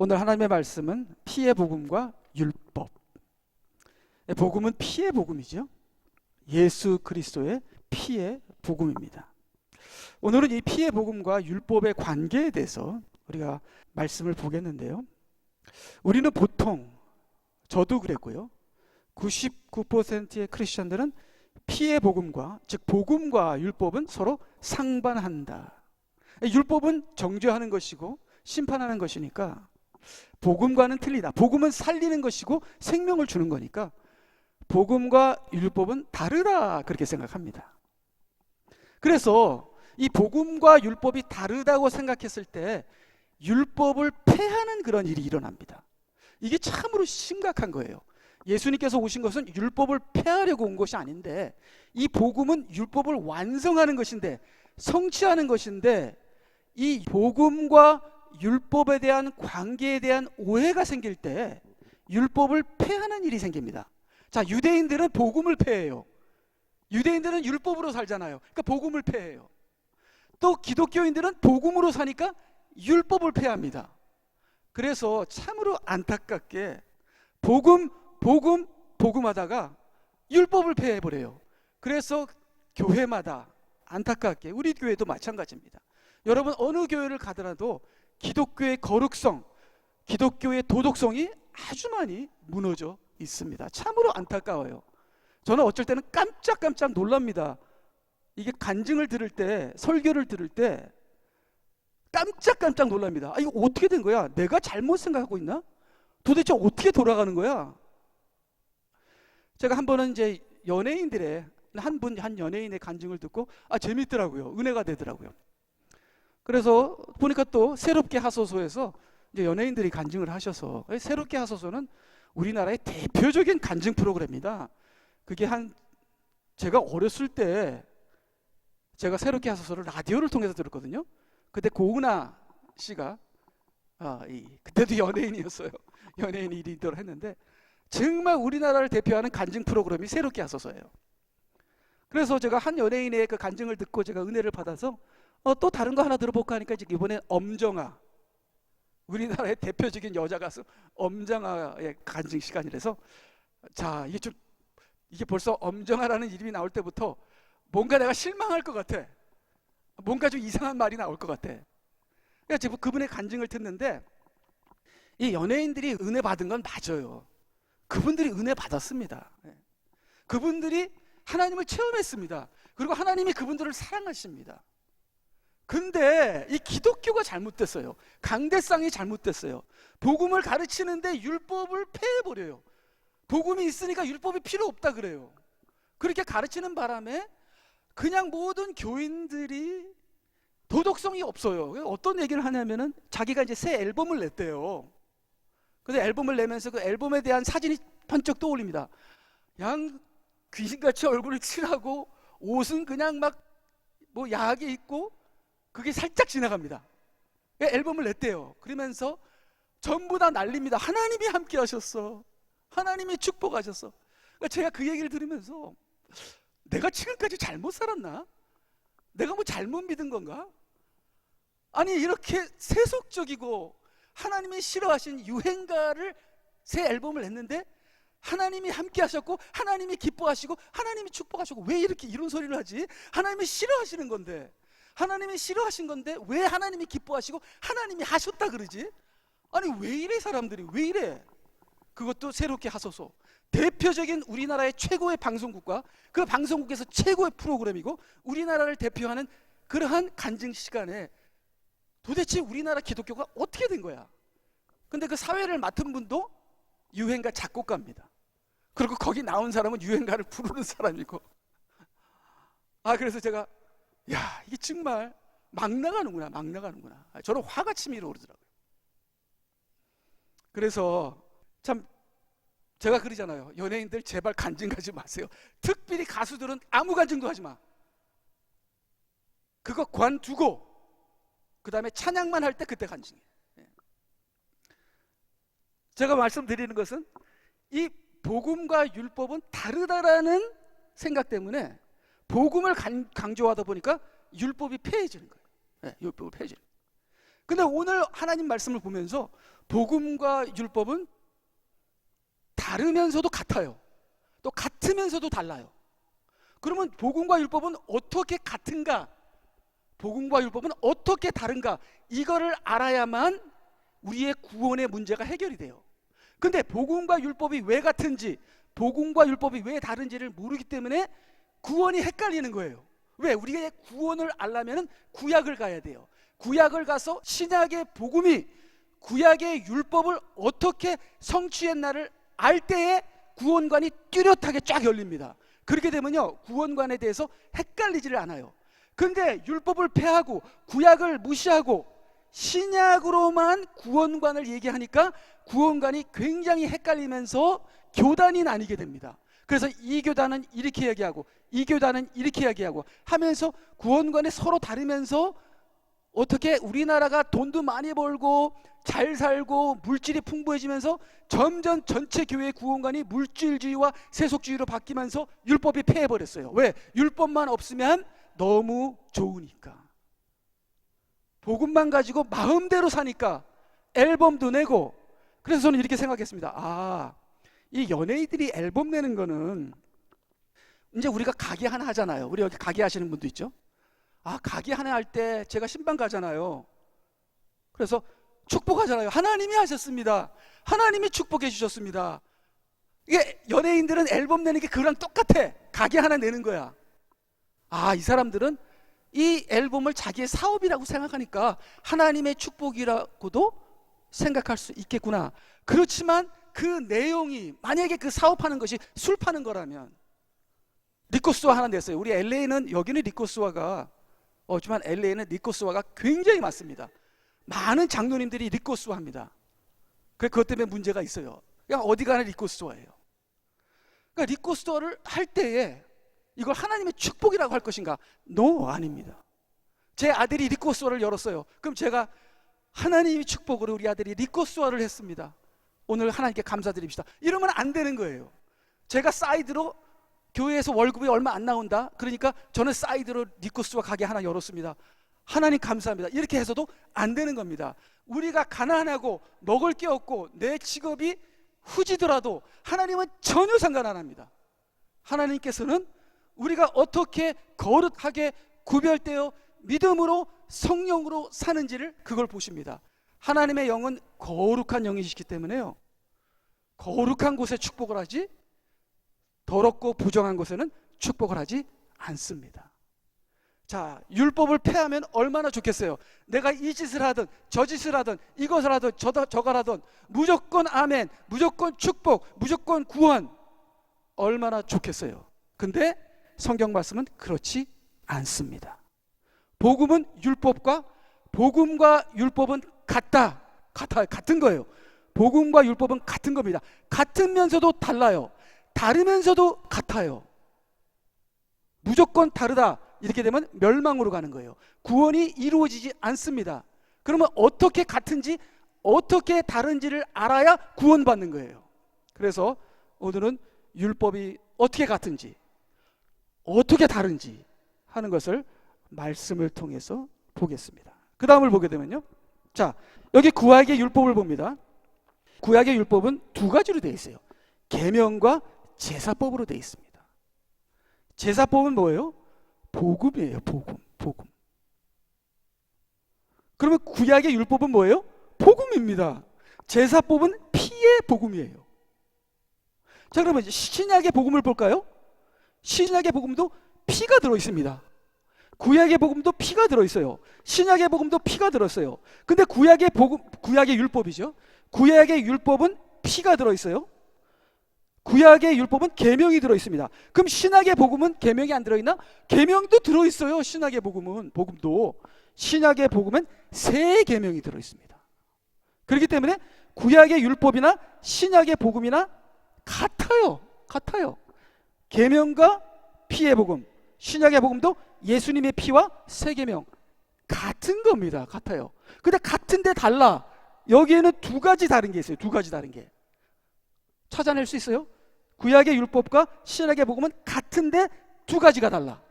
오늘 하나님의 말씀은 피의 복음과 율법. 복음은 피의 복음이죠. 예수 그리스도의 피의 복음입니다. 오늘은 이 피의 복음과 율법의 관계에 대해서 우리가 말씀을 보겠는데요. 우리는 보통, 저도 그랬고요, 99%의 크리스천들은 피의 복음과, 즉 복음과 율법은 서로 상반한다. 율법은 정죄하는 것이고 심판하는 것이니까 복음과는 틀리다. 복음은 살리는 것이고 생명을 주는 거니까 복음과 율법은 다르다, 그렇게 생각합니다. 그래서 이 복음과 율법이 다르다고 생각했을 때 율법을 폐하는 그런 일이 일어납니다. 이게 참으로 심각한 거예요. 예수님께서 오신 것은 율법을 폐하려고 온 것이 아닌데, 이 복음은 율법을 완성하는 것인데, 성취하는 것인데, 이 복음과 율법에 대한 관계에 대한 오해가 생길 때 율법을 폐하는 일이 생깁니다. 자, 유대인들은 복음을 폐해요. 유대인들은 율법으로 살잖아요. 그러니까 복음을 폐해요. 또 기독교인들은 복음으로 사니까 율법을 폐합니다. 그래서 참으로 안타깝게 복음하다가 율법을 폐해버려요. 그래서 교회마다 안타깝게, 우리 교회도 마찬가지입니다. 여러분 어느 교회를 가더라도 기독교의 거룩성, 기독교의 도덕성이 아주 많이 무너져 있습니다. 참으로 안타까워요. 저는 어쩔 때는 깜짝 놀랍니다. 이게 간증을 들을 때, 설교를 들을 때 깜짝 놀랍니다. 이거 어떻게 된 거야? 내가 잘못 생각하고 있나? 도대체 어떻게 돌아가는 거야? 제가 한 번은 이제 연예인들의 한 연예인의 간증을 듣고 재밌더라고요. 은혜가 되더라고요. 그래서 보니까 또 새롭게 하소서에서 이제 연예인들이 간증을 하셔서, 새롭게 하소서는 우리나라의 대표적인 간증 프로그램입니다. 그게 제가 어렸을 때 제가 새롭게 하소서를 라디오를 통해서 들었거든요. 그때 고은아 씨가 그때도 연예인이었어요. 연예인이 리더를 했는데 정말 우리나라를 대표하는 간증 프로그램이 새롭게 하소서예요. 그래서 제가 한 연예인의 그 간증을 듣고 제가 은혜를 받아서 또 다른 거 하나 들어볼까 하니까 이번에 엄정아, 우리나라의 대표적인 여자 가수 엄정아의 간증 시간이라서, 자, 이게 벌써 엄정아라는 이름이 나올 때부터 뭔가 내가 실망할 것 같아. 뭔가 좀 이상한 말이 나올 것 같아. 그래서 그분의 간증을 듣는데, 이 연예인들이 은혜 받은 건 맞아요. 그분들이 은혜 받았습니다. 그분들이 하나님을 체험했습니다. 그리고 하나님이 그분들을 사랑하십니다. 근데 이 기독교가 잘못됐어요. 강대상이 잘못됐어요. 복음을 가르치는데 율법을 폐해버려요. 복음이 있으니까 율법이 필요 없다 그래요. 그렇게 가르치는 바람에 그냥 모든 교인들이 도덕성이 없어요. 어떤 얘기를 하냐면은 자기가 이제 새 앨범을 냈대요. 근데 앨범을 내면서 그 앨범에 대한 사진이 번쩍 떠올립니다. 양 귀신같이 얼굴을 칠하고 옷은 그냥 막 야하게 입고 그게 살짝 지나갑니다. 앨범을 냈대요. 그러면서 전부 다 난립니다. 하나님이 함께 하셨어. 하나님이 축복하셨어. 제가 그 얘기를 들으면서 내가 지금까지 잘못 살았나? 내가 잘못 믿은 건가? 아니, 이렇게 세속적이고 하나님이 싫어하신 유행가를 새 앨범을 냈는데 하나님이 함께 하셨고 하나님이 기뻐하시고 하나님이 축복하시고, 왜 이렇게 이런 소리를 하지? 하나님이 싫어하시는 건데, 하나님이 싫어하신 건데 왜 하나님이 기뻐하시고 하나님이 하셨다 그러지? 아니, 왜 이래 사람들이, 왜 이래? 그것도 새롭게 하소서, 대표적인 우리나라의 최고의 방송국과 그 방송국에서 최고의 프로그램이고 우리나라를 대표하는 그러한 간증 시간에 도대체 우리나라 기독교가 어떻게 된 거야? 근데 그 사회를 맡은 분도 유행가 작곡가입니다. 그리고 거기 나온 사람은 유행가를 부르는 사람이고, 그래서 제가 이게 정말 막 나가는구나. 저는 화가 치밀어 오르더라고요. 그래서 참 제가 그러잖아요. 연예인들 제발 간증 가지 마세요. 특별히 가수들은 아무 간증도 하지 마. 그거 관두고 그 다음에 찬양만 할 때 그때 간증해. 제가 말씀드리는 것은 이 복음과 율법은 다르다라는 생각 때문에 복음을 강조하다 보니까 율법이 폐해지는 거예요. 율법이 폐해지는 거예요. 근데 오늘 하나님 말씀을 보면서 복음과 율법은 다르면서도 같아요. 또 같으면서도 달라요. 그러면 복음과 율법은 어떻게 같은가? 복음과 율법은 어떻게 다른가? 이거를 알아야만 우리의 구원의 문제가 해결이 돼요. 근데 복음과 율법이 왜 같은지, 복음과 율법이 왜 다른지를 모르기 때문에 구원이 헷갈리는 거예요. 왜? 우리가 구원을 알려면 구약을 가야 돼요. 구약을 가서 신약의 복음이 구약의 율법을 어떻게 성취했나를 알 때에 구원관이 뚜렷하게 쫙 열립니다. 그렇게 되면요, 구원관에 대해서 헷갈리지를 않아요. 근데 율법을 폐하고 구약을 무시하고 신약으로만 구원관을 얘기하니까 구원관이 굉장히 헷갈리면서 교단이 나뉘게 됩니다. 그래서 이 교단은 이렇게 얘기하고 이 교단은 이렇게 얘기하고 하면서 구원관이 서로 다르면서 어떻게 우리나라가 돈도 많이 벌고 잘 살고 물질이 풍부해지면서 점점 전체 교회 구원관이 물질주의와 세속주의로 바뀌면서 율법이 폐해버렸어요. 왜? 율법만 없으면 너무 좋으니까. 복음만 가지고 마음대로 사니까 앨범도 내고. 그래서 저는 이렇게 생각했습니다. 이 연예인들이 앨범 내는 거는 이제 우리가 가게 하나 하잖아요. 우리 여기 가게 하시는 분도 있죠. 가게 하나 할 때 제가 신방 가잖아요. 그래서 축복하잖아요. 하나님이 하셨습니다. 하나님이 축복해 주셨습니다. 이게 연예인들은 앨범 내는 게 그거랑 똑같아. 가게 하나 내는 거야. 이 사람들은 이 앨범을 자기의 사업이라고 생각하니까 하나님의 축복이라고도 생각할 수 있겠구나. 그렇지만 그 내용이 만약에 그 사업하는 것이 술 파는 거라면 리코스와 하나 냈어요. 우리 LA는 여기는 리코스와가 없지만 LA는 리코스와가 굉장히 많습니다. 많은 장로님들이 리코스와 합니다. 그것 때문에 문제가 있어요. 그냥 어디 가나 리코스와예요. 그러니까 리코스와를 할 때에 이걸 하나님의 축복이라고 할 것인가? 아닙니다. 제 아들이 리코스와를 열었어요. 그럼 제가 하나님의 축복으로 우리 아들이 리코스와를 했습니다. 오늘 하나님께 감사드립시다. 이러면 안 되는 거예요. 제가 사이드로 교회에서 월급이 얼마 안 나온다. 그러니까 저는 사이드로 리코스와 가게 하나 열었습니다. 하나님 감사합니다. 이렇게 해서도 안 되는 겁니다. 우리가 가난하고 먹을 게 없고 내 직업이 후지더라도 하나님은 전혀 상관 안 합니다. 하나님께서는 우리가 어떻게 거룩하게 구별되어 믿음으로 성령으로 사는지를 그걸 보십니다. 하나님의 영은 거룩한 영이시기 때문에요, 거룩한 곳에 축복을 하지 더럽고 부정한 곳에는 축복을 하지 않습니다. 자, 율법을 폐하면 얼마나 좋겠어요. 내가 이 짓을 하든 저 짓을 하든 이것을 하든 저걸 하든 무조건 아멘, 무조건 축복, 무조건 구원, 얼마나 좋겠어요. 근데 성경 말씀은 그렇지 않습니다. 복음과 율법은 같은 거예요. 복음과 율법은 같은 겁니다. 같으면서도 달라요. 다르면서도 같아요. 무조건 다르다 이렇게 되면 멸망으로 가는 거예요. 구원이 이루어지지 않습니다. 그러면 어떻게 같은지 어떻게 다른지를 알아야 구원받는 거예요. 그래서 오늘은 율법이 어떻게 같은지 어떻게 다른지 하는 것을 말씀을 통해서 보겠습니다. 그 다음을 보게 되면요, 자, 여기 구약의 율법을 봅니다. 구약의 율법은 두 가지로 되어 있어요. 계명과 제사법으로 되어 있습니다. 제사법은 뭐예요? 복음이에요. 복음. 그러면 구약의 율법은 뭐예요? 복음입니다. 제사법은 피의 복음이에요. 자, 그러면 이제 신약의 복음을 볼까요? 신약의 복음도 피가 들어있습니다. 구약의 복음도 피가 들어있어요. 신약의 복음도 피가 들어있어요. 근데 구약의 율법이죠. 구약의 율법은 피가 들어있어요. 구약의 율법은 계명이 들어있습니다. 그럼 신약의 복음은 계명이 안 들어있나? 계명도 들어있어요. 신약의 복음도 신약의 복음은 새 계명이 들어있습니다. 그렇기 때문에 구약의 율법이나 신약의 복음이나 같아요. 계명과 피의 복음, 신약의 복음도 예수님의 피와 새 계명 같은 겁니다. 같아요. 근데 같은데 달라. 여기에는 두 가지 다른 게 있어요. 두 가지 다른 게 찾아낼 수 있어요? 구약의 율법과 신약의 복음은 같은데 두 가지가 달라.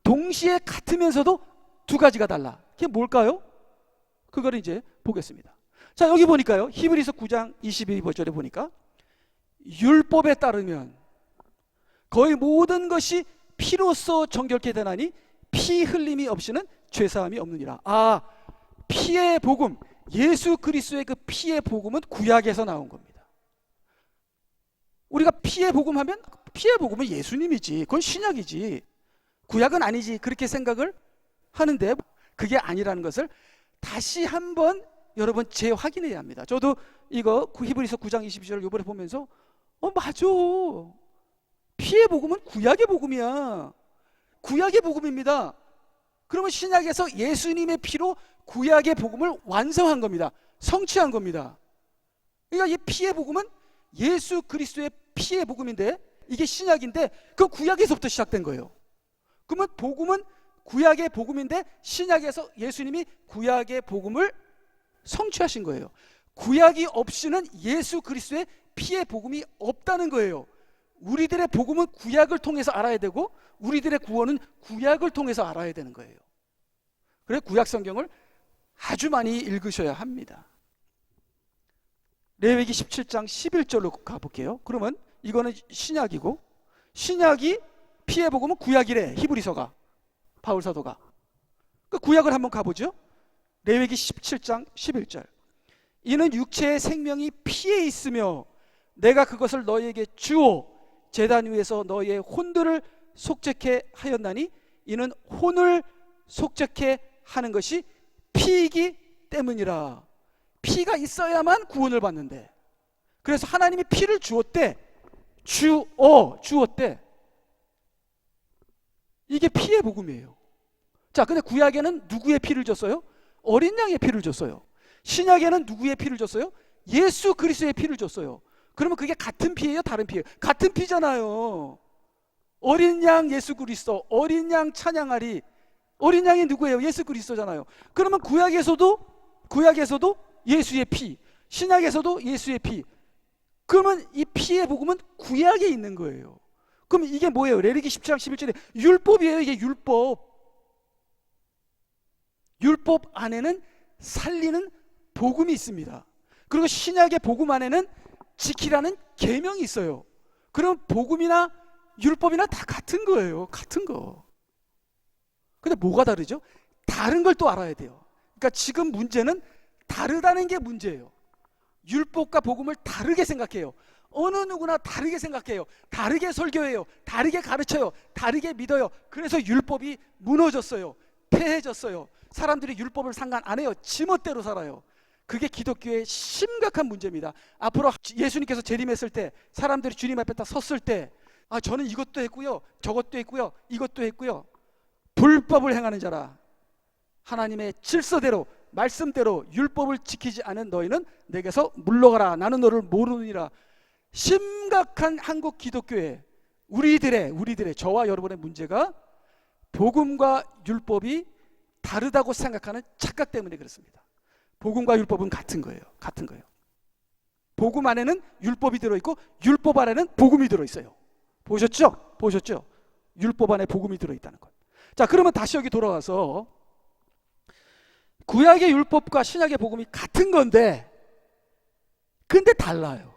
동시에 같으면서도 두 가지가 달라. 그게 뭘까요? 그거를 이제 보겠습니다. 자, 여기 보니까요, 히브리서 9장 22절에 보니까 율법에 따르면 거의 모든 것이 피로써 정결케 되나니 피 흘림이 없이는 죄사함이 없느니라. 아, 피의 복음, 예수 그리스도의 그 피의 복음은 구약에서 나온 겁니다. 우리가 피의 복음 하면 피의 복음은 예수님이지, 그건 신약이지, 구약은 아니지, 그렇게 생각을 하는데 그게 아니라는 것을 다시 한번 여러분 재확인해야 합니다. 저도 이거 히브리서 9장 22절을 이번에 보면서 맞아, 피의 복음은 구약의 복음이야, 구약의 복음입니다. 그러면 신약에서 예수님의 피로 구약의 복음을 완성한 겁니다. 성취한 겁니다. 그러니까 이 피의 복음은 예수 그리스도의 피의 복음인데, 이게 신약인데 그 구약에서부터 시작된 거예요. 그러면 복음은 구약의 복음인데 신약에서 예수님이 구약의 복음을 성취하신 거예요. 구약이 없이는 예수 그리스도의 피의 복음이 없다는 거예요. 우리들의 복음은 구약을 통해서 알아야 되고 우리들의 구원은 구약을 통해서 알아야 되는 거예요. 그래서 구약 성경을 아주 많이 읽으셔야 합니다. 레위기 17장 11절로 가볼게요. 그러면 이거는 신약이고, 신약이 피의 복음은 구약이래, 히브리서가, 바울 사도가. 그 구약을 한번 가보죠. 레위기 17장 11절. 이는 육체의 생명이 피에 있으며 내가 그것을 너희에게 주어 제단 위에서 너희의 혼들을 속죄케 하였나니 이는 혼을 속죄케 하는 것이 피이기 때문이라. 피가 있어야만 구원을 받는데, 그래서 하나님이 피를 주었대. 주었대. 이게 피의 복음이에요. 자, 근데 구약에는 누구의 피를 줬어요? 어린 양의 피를 줬어요. 신약에는 누구의 피를 줬어요? 예수 그리스도의 피를 줬어요. 그러면 그게 같은 피예요, 다른 피예요? 같은 피잖아요. 어린 양 예수 그리스도, 어린 양 찬양하리. 어린 양이 누구예요? 예수 그리스도잖아요. 그러면 구약에서도 예수의 피, 신약에서도 예수의 피. 그러면 이 피의 복음은 구약에 있는 거예요. 그럼 이게 뭐예요? 레위기 17장 11절에 율법이에요. 이게 율법. 율법 안에는 살리는 복음이 있습니다. 그리고 신약의 복음 안에는 지키라는 계명이 있어요. 그럼 복음이나 율법이나 다 같은 거예요. 같은 거. 근데 뭐가 다르죠? 다른 걸 또 알아야 돼요. 그러니까 지금 문제는 다르다는 게 문제예요. 율법과 복음을 다르게 생각해요. 어느 누구나 다르게 생각해요. 다르게 설교해요. 다르게 가르쳐요. 다르게 믿어요. 그래서 율법이 무너졌어요. 폐해졌어요. 사람들이 율법을 상관 안 해요. 지멋대로 살아요. 그게 기독교의 심각한 문제입니다. 앞으로 예수님께서 재림했을 때, 사람들이 주님 앞에 딱 섰을 때, 저는 이것도 했고요, 저것도 했고요, 이것도 했고요, 불법을 행하는 자라, 하나님의 질서대로 말씀대로 율법을 지키지 않은 너희는 내게서 물러가라, 나는 너를 모르느니라. 심각한 한국 기독교의 우리들의 저와 여러분의 문제가 복음과 율법이 다르다고 생각하는 착각 때문에 그렇습니다. 복음과 율법은 같은 거예요. 같은 거예요. 복음 안에는 율법이 들어있고 율법 안에는 복음이 들어있어요. 보셨죠? 율법 안에 복음이 들어있다는 것. 자, 그러면 다시 여기 돌아와서 구약의 율법과 신약의 복음이 같은 건데 근데 달라요.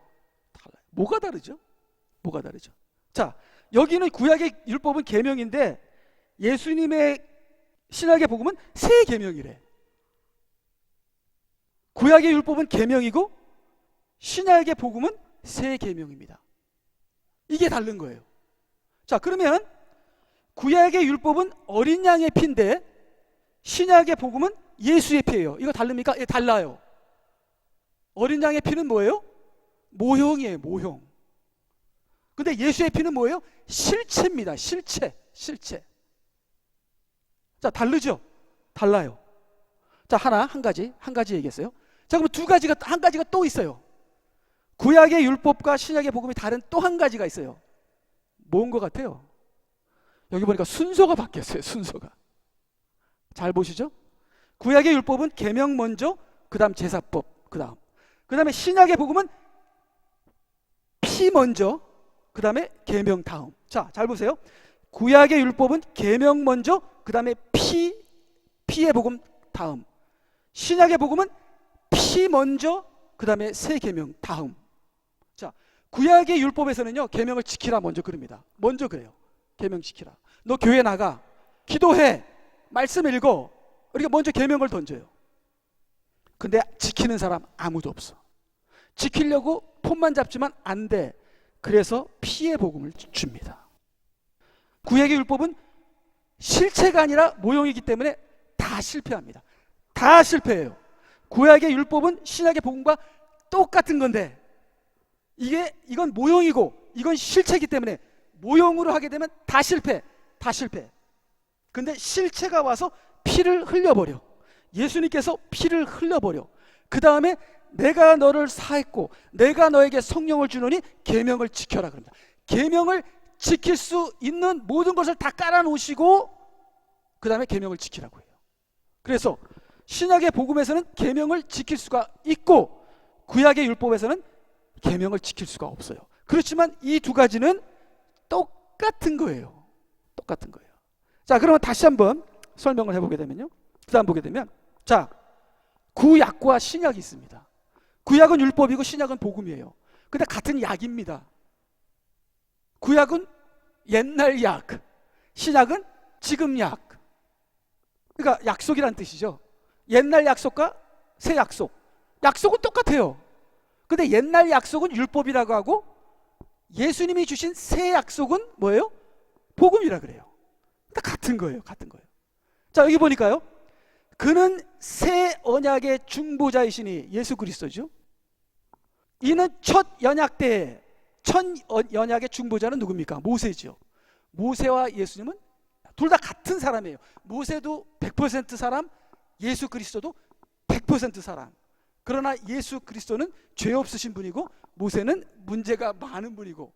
뭐가 다르죠? 자, 여기는 구약의 율법은 계명인데 예수님의 신약의 복음은 새 계명이래. 구약의 율법은 계명이고 신약의 복음은 새 계명입니다. 이게 다른 거예요. 자, 그러면 구약의 율법은 어린 양의 피인데 신약의 복음은 예수의 피예요. 이거 다릅니까? 예, 달라요. 어린 양의 피는 뭐예요? 모형이에요, 모형. 근데 예수의 피는 뭐예요? 실체입니다. 실체. 자, 다르죠? 달라요. 자, 한 가지 얘기했어요. 자, 그럼 한 가지가 또 있어요. 구약의 율법과 신약의 복음이 다른 또 한 가지가 있어요. 뭔 것 같아요? 여기 보니까 순서가 바뀌었어요. 순서가. 잘 보시죠? 구약의 율법은 계명 먼저, 그 다음 제사법, 그 다음에 신약의 복음은 피 먼저, 그 다음에 계명 다음. 자, 잘 보세요. 구약의 율법은 계명 먼저, 그 다음에 피의 복음 다음. 신약의 복음은 피 먼저, 그 다음에 새 계명 다음. 자, 구약의 율법에서는요, 계명을 지키라 먼저 그럽니다. 먼저 그래요. 계명 지키라. 너 교회 나가, 기도해, 말씀 읽어. 우리가 먼저 계명을 던져요. 근데 지키는 사람 아무도 없어. 지키려고 폰만 잡지만 안 돼. 그래서 피의 복음을 줍니다. 구약의 율법은 실체가 아니라 모형이기 때문에 다 실패합니다. 다 실패해요. 구약의 율법은 신약의 복음과 똑같은 건데, 이건 모형이고 이건 실체이기 때문에 모형으로 하게 되면 다 실패. 다 실패. 근데 실체가 와서 피를 흘려버려. 예수님께서 피를 흘려버려. 그 다음에 내가 너를 사했고 내가 너에게 성령을 주노니 계명을 지켜라 그럽니다. 계명을 지킬 수 있는 모든 것을 다 깔아놓으시고 그 다음에 계명을 지키라고 해요. 그래서 신약의 복음에서는 계명을 지킬 수가 있고 구약의 율법에서는 계명을 지킬 수가 없어요. 그렇지만 이 두 가지는 똑같은 거예요. 똑같은 거예요. 자, 그러면 다시 한번 설명을 해보게 되면요, 그 다음 보게 되면, 자, 구약과 신약이 있습니다. 구약은 율법이고 신약은 복음이에요. 근데 같은 약입니다. 구약은 옛날 약, 신약은 지금 약. 그러니까 약속이란 뜻이죠. 옛날 약속과 새 약속, 약속은 똑같아요. 근데 옛날 약속은 율법이라고 하고 예수님이 주신 새 약속은 뭐예요? 복음이라 그래요. 그러니까 같은 거예요. 같은 거예요. 자, 여기 보니까요, 그는 새 언약의 중보자이시니 예수 그리스도죠. 이는 첫 언약 때 첫 언약의 중보자는 누굽니까? 모세죠. 모세와 예수님은 둘 다 같은 사람이에요. 모세도 100% 사람, 예수 그리스도도 100% 사람. 그러나 예수 그리스도는 죄 없으신 분이고 모세는 문제가 많은 분이고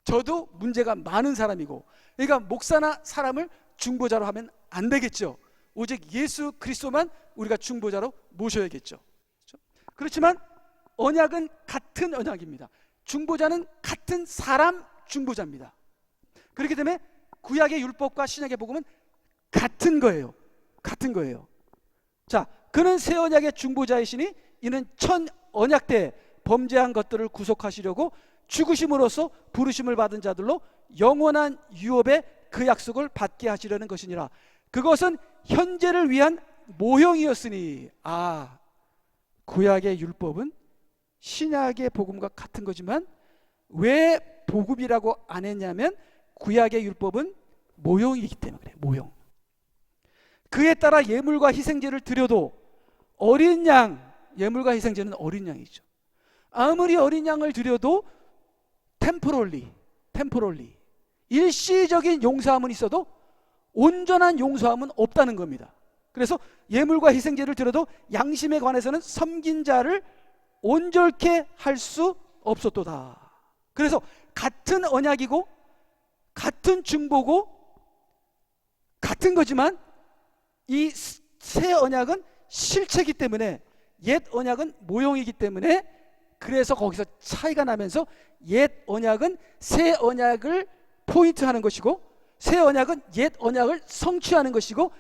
저도 문제가 많은 사람이고, 그러니까 목사나 사람을 중보자로 하면 안 되겠죠. 오직 예수 그리스도만 우리가 중보자로 모셔야겠죠. 그렇지만 언약은 같은 언약입니다. 중보자는 같은 사람 중보자입니다. 그렇기 때문에 구약의 율법과 신약의 복음은 같은 거예요. 같은 거예요. 자, 그는 새 언약의 중보자이시니 이는 첫 언약 때 범죄한 것들을 구속하시려고 죽으심으로써 부르심을 받은 자들로 영원한 유업의 그 약속을 받게 하시려는 것이니라. 그것은 현재를 위한 모형이었으니. 아, 구약의 율법은 신약의 복음과 같은 거지만 왜 복음이라고 안 했냐면 구약의 율법은 모형이기 때문에 그래요. 모형. 그에 따라 예물과 희생제를 드려도 어린 양, 예물과 희생제는 어린 양이죠. 아무리 어린 양을 드려도 템포럴리 일시적인 용서함은 있어도 온전한 용서함은 없다는 겁니다. 그래서 예물과 희생제를 드려도 양심에 관해서는 섬긴 자를 온전케 할 수 없었도다. 그래서 같은 언약이고 같은 중보고 같은 거지만 이 새 언약은 실체이기 때문에 옛 언약은 모형이기 때문에 그래서 거기서 차이가 나면서 옛 언약은 새 언약을 포인트하는 것이고 새 언약은 옛 언약을 성취하는 것이고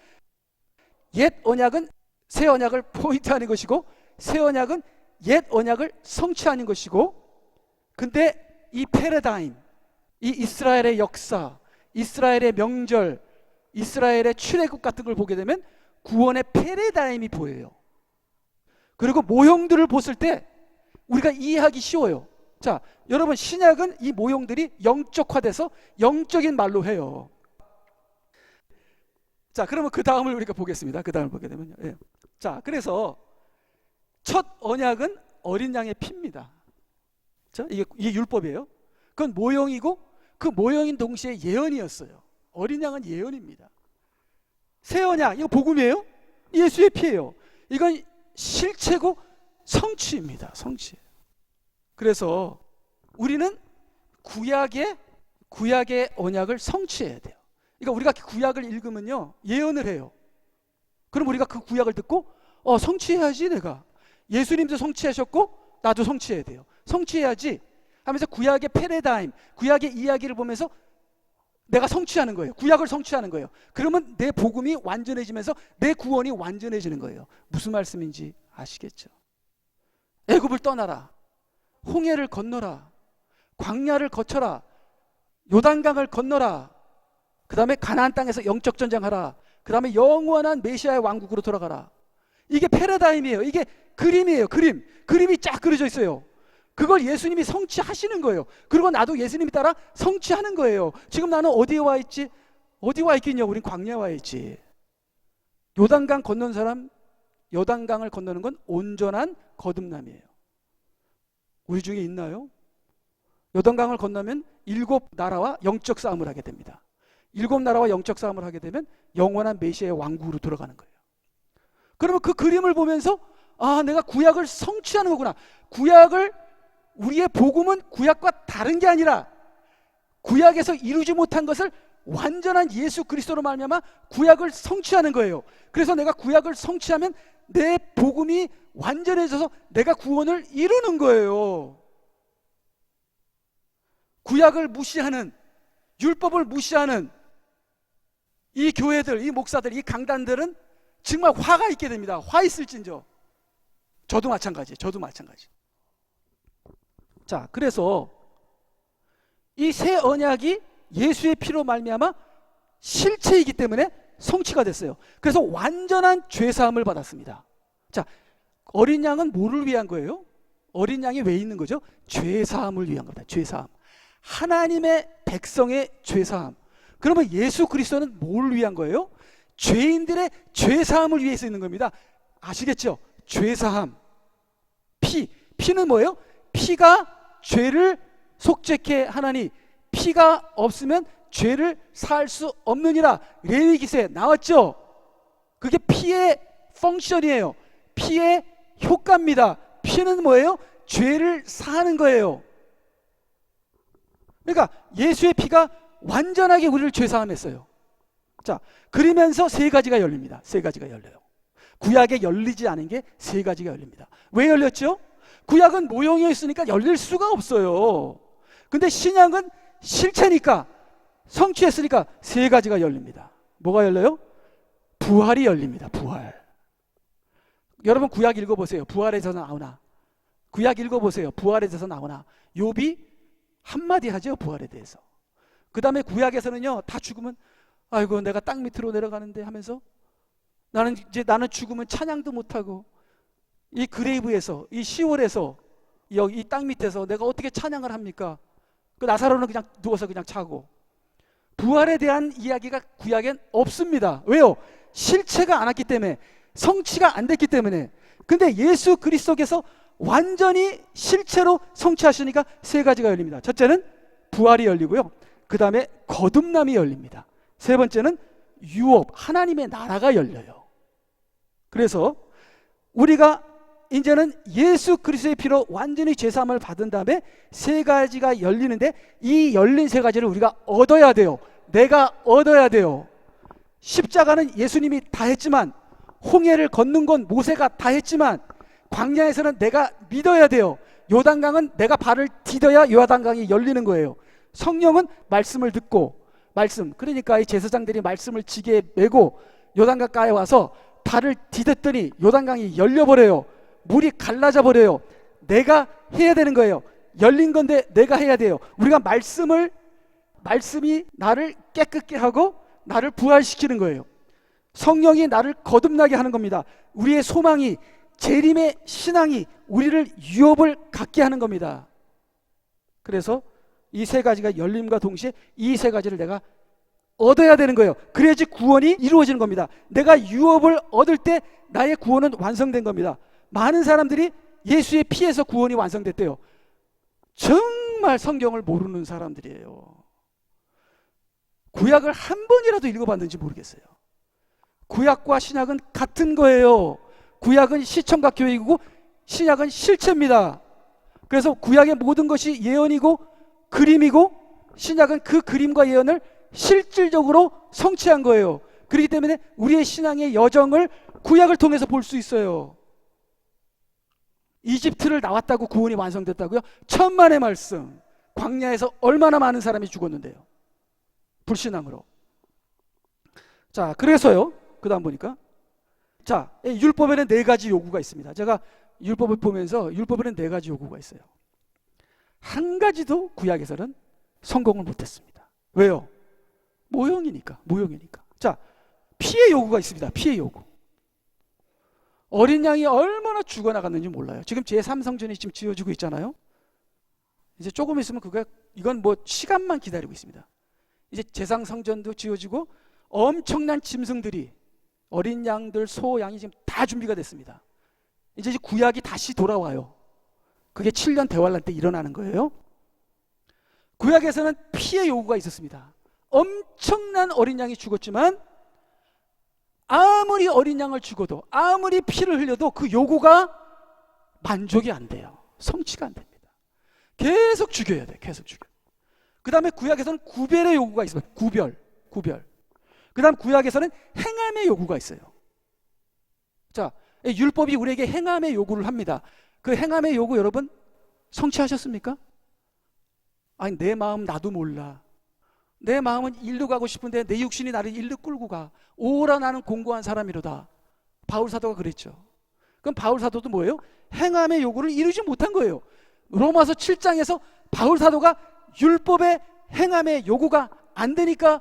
옛 언약은 새 언약을 포인트하는 것이고 새 언약은 옛 언약을 성취하는 것이고, 근데 이 패러다임, 이 이스라엘의 역사, 이스라엘의 명절, 이스라엘의 출애굽 같은 걸 보게 되면 구원의 패러다임이 보여요. 그리고 모형들을 봤을 때 우리가 이해하기 쉬워요. 자, 여러분, 신약은 이 모형들이 영적화돼서 영적인 말로 해요. 자, 그러면 그 다음을 우리가 보겠습니다. 그 다음을 보게 되면요. 예. 자, 그래서 첫 언약은 어린 양의 피입니다. 자, 이게 율법이에요. 그건 모형이고 그 모형인 동시에 예언이었어요. 어린 양은 예언입니다. 새 언약, 이거 복음이에요? 예수의 피예요. 이건 실체고 성취입니다. 성취. 그래서 우리는 구약의 언약을 성취해야 돼요. 그러니까 우리가 구약을 읽으면요, 예언을 해요. 그럼 우리가 그 구약을 듣고 성취해야지. 내가 예수님도 성취하셨고 나도 성취해야 돼요. 성취해야지 하면서 구약의 패러다임, 구약의 이야기를 보면서 내가 성취하는 거예요. 구약을 성취하는 거예요. 그러면 내 복음이 완전해지면서 내 구원이 완전해지는 거예요. 무슨 말씀인지 아시겠죠? 애굽을 떠나라, 홍해를 건너라, 광야를 거쳐라, 요단강을 건너라, 그 다음에 가나안 땅에서 영적 전쟁하라, 그 다음에 영원한 메시아의 왕국으로 돌아가라. 이게 패러다임이에요. 이게 그림이에요. 그림이 쫙 그려져 있어요. 그걸 예수님이 성취하시는 거예요. 그리고 나도 예수님이 따라 성취하는 거예요. 지금 나는 어디에 와 있지? 어디 와 있겠냐? 우린 광야에 와 있지. 요단강 건넌 사람, 요단강을 건너는 건 온전한 거듭남이에요. 우리 중에 있나요? 요단강을 건너면 7나라와 영적 싸움을 하게 됩니다. 7나라와 영적 싸움을 하게 되면 영원한 메시아의 왕국으로 돌아가는 거예요. 그러면 그 그림을 보면서 내가 구약을 성취하는 거구나. 우리의 복음은 구약과 다른 게 아니라 구약에서 이루지 못한 것을 완전한 예수 그리스도로 말미암아 구약을 성취하는 거예요. 그래서 내가 구약을 성취하면 내 복음이 완전해져서 내가 구원을 이루는 거예요. 구약을 무시하는, 율법을 무시하는 이 교회들, 이 목사들, 이 강단들은 정말 화가 있게 됩니다. 화 있을진저. 저도 마찬가지. 자, 그래서 이 새 언약이 예수의 피로 말미암아 실체이기 때문에 성취가 됐어요. 그래서 완전한 죄 사함을 받았습니다. 자, 어린 양은 뭐를 위한 거예요? 어린 양이 왜 있는 거죠? 죄 사함을 위한 겁니다. 죄 사함. 하나님의 백성의 죄 사함. 그러면 예수 그리스도는 뭘 위한 거예요? 죄인들의 죄 사함을 위해서 있는 겁니다. 아시겠죠? 죄 사함. 피는 뭐예요? 피가 죄를 속죄케 하나니 피가 없으면 죄를 살 수 없느니라. 레위기서에 나왔죠? 그게 피의 펑션이에요. 피의 효과입니다. 피는 뭐예요? 죄를 사하는 거예요. 그러니까 예수의 피가 완전하게 우리를 죄사함했어요. 자, 그러면서 세 가지가 열립니다. 세 가지가 열려요. 구약에 열리지 않은 게 세 가지가 열립니다. 왜 열렸죠? 구약은 모형이었으니까 열릴 수가 없어요. 근데 신약은 실체니까, 성취했으니까 세 가지가 열립니다. 뭐가 열려요? 부활이 열립니다. 부활. 여러분 구약 읽어보세요. 부활에서 나오나? 구약 읽어보세요. 부활에 대해서 나오나? 욥이 한마디 하죠. 부활에 대해서. 그 다음에 구약에서는요, 다 죽으면 아이고 내가 땅 밑으로 내려가는데 하면서 나는 죽으면 찬양도 못하고 이 그레이브에서, 이 시월에서, 여기 이 땅 밑에서 내가 어떻게 찬양을 합니까? 그 나사로는 그냥 누워서 그냥 자고. 부활에 대한 이야기가 구약엔 없습니다. 왜요? 실체가 안 왔기 때문에, 성취가 안 됐기 때문에. 근데 예수 그리스도께서 완전히 실체로 성취하시니까 세 가지가 열립니다. 첫째는 부활이 열리고요, 그 다음에 거듭남이 열립니다. 세 번째는 유업, 하나님의 나라가 열려요. 그래서 우리가 이제는 예수 그리스도의 피로 완전히 죄사함을 받은 다음에 세 가지가 열리는데, 이 열린 세 가지를 우리가 얻어야 돼요. 내가 얻어야 돼요. 십자가는 예수님이 다 했지만, 홍해를 걷는 건 모세가 다 했지만, 광야에서는 내가 믿어야 돼요. 요단강은 내가 발을 디뎌야 요단강이 열리는 거예요. 성령은 말씀을 듣고, 그러니까 이 제사장들이 말씀을 지게에 메고 요단강가에 와서 발을 디뎠더니 요단강이 열려버려요. 물이 갈라져 버려요. 내가 해야 되는 거예요. 열린 건데 내가 해야 돼요. 우리가 말씀이 나를 깨끗게 하고 나를 부활시키는 거예요. 성령이 나를 거듭나게 하는 겁니다. 우리의 소망이, 재림의 신앙이 우리를 유업을 갖게 하는 겁니다. 그래서 이 세 가지가 열림과 동시에 이 세 가지를 내가 얻어야 되는 거예요. 그래야지 구원이 이루어지는 겁니다. 내가 유업을 얻을 때 나의 구원은 완성된 겁니다. 많은 사람들이 예수의 피에서 구원이 완성됐대요. 정말 성경을 모르는 사람들이에요. 구약을 한 번이라도 읽어봤는지 모르겠어요. 구약과 신약은 같은 거예요. 구약은 시청각 교육이고 신약은 실체입니다. 그래서 구약의 모든 것이 예언이고 그림이고, 신약은 그 그림과 예언을 실질적으로 성취한 거예요. 그렇기 때문에 우리의 신앙의 여정을 구약을 통해서 볼 수 있어요. 이집트를 나왔다고 구원이 완성됐다고요? 천만의 말씀. 광야에서 얼마나 많은 사람이 죽었는데요. 불신앙으로. 자, 그래서요. 그다음 보니까 자, 율법에는 네 가지 요구가 있습니다. 제가 율법을 보면서 율법에는 네 가지 요구가 있어요. 한 가지도 구약에서는 성공을 못했습니다. 왜요? 모형이니까. 자, 피의 요구가 있습니다. 피의 요구. 어린 양이 얼마나 죽어나갔는지 몰라요. 지금 제3성전이 지금 지어지고 있잖아요. 이제 조금 있으면 이건 뭐 시간만 기다리고 있습니다. 이제 제3성전도 지어지고 엄청난 짐승들이, 어린 양들, 소, 양이 지금 다 준비가 됐습니다. 이제 구약이 다시 돌아와요. 그게 7년 대환란 때 일어나는 거예요. 구약에서는 피의 요구가 있었습니다. 엄청난 어린 양이 죽었지만 아무리 어린 양을 죽어도, 아무리 피를 흘려도 그 요구가 만족이 안 돼요. 성취가 안 됩니다. 계속 죽여야 돼. 계속 죽여. 그 다음에 구약에서는 구별의 요구가 있어요. 구별. 그 다음 구약에서는 행함의 요구가 있어요. 자, 율법이 우리에게 행함의 요구를 합니다. 그 행함의 요구 여러분 성취하셨습니까? 아니, 내 마음 나도 몰라. 내 마음은 일로 가고 싶은데 내 육신이 나를 일로 끌고 가. 오라 나는 공고한 사람이로다. 바울 사도가 그랬죠. 그럼 바울 사도도 뭐예요? 행함의 요구를 이루지 못한 거예요. 로마서 7장에서 바울 사도가 율법의 행함의 요구가 안 되니까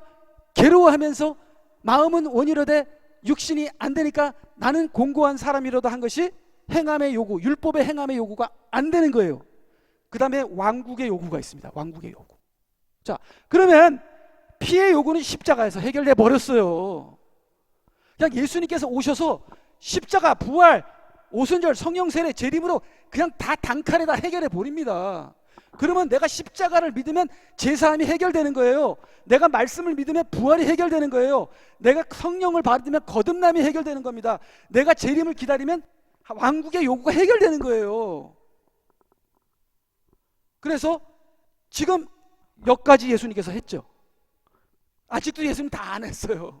괴로워하면서 마음은 원이로되 육신이 안 되니까 나는 공고한 사람이로다 한 것이 행함의 요구, 율법의 행함의 요구가 안 되는 거예요. 그 다음에 왕국의 요구가 있습니다. 왕국의 요구. 자, 그러면 피의 요구는 십자가에서 해결돼 버렸어요. 그냥 예수님께서 오셔서 십자가, 부활, 오순절, 성령 세례, 재림으로 그냥 다 단칼에 해결해 버립니다. 그러면 내가 십자가를 믿으면 제사함이 해결되는 거예요. 내가 말씀을 믿으면 부활이 해결되는 거예요. 내가 성령을 받으면 거듭남이 해결되는 겁니다. 내가 재림을 기다리면 왕국의 요구가 해결되는 거예요. 그래서 지금 몇 가지 예수님께서 했죠. 아직도 예수님 다 안 했어요.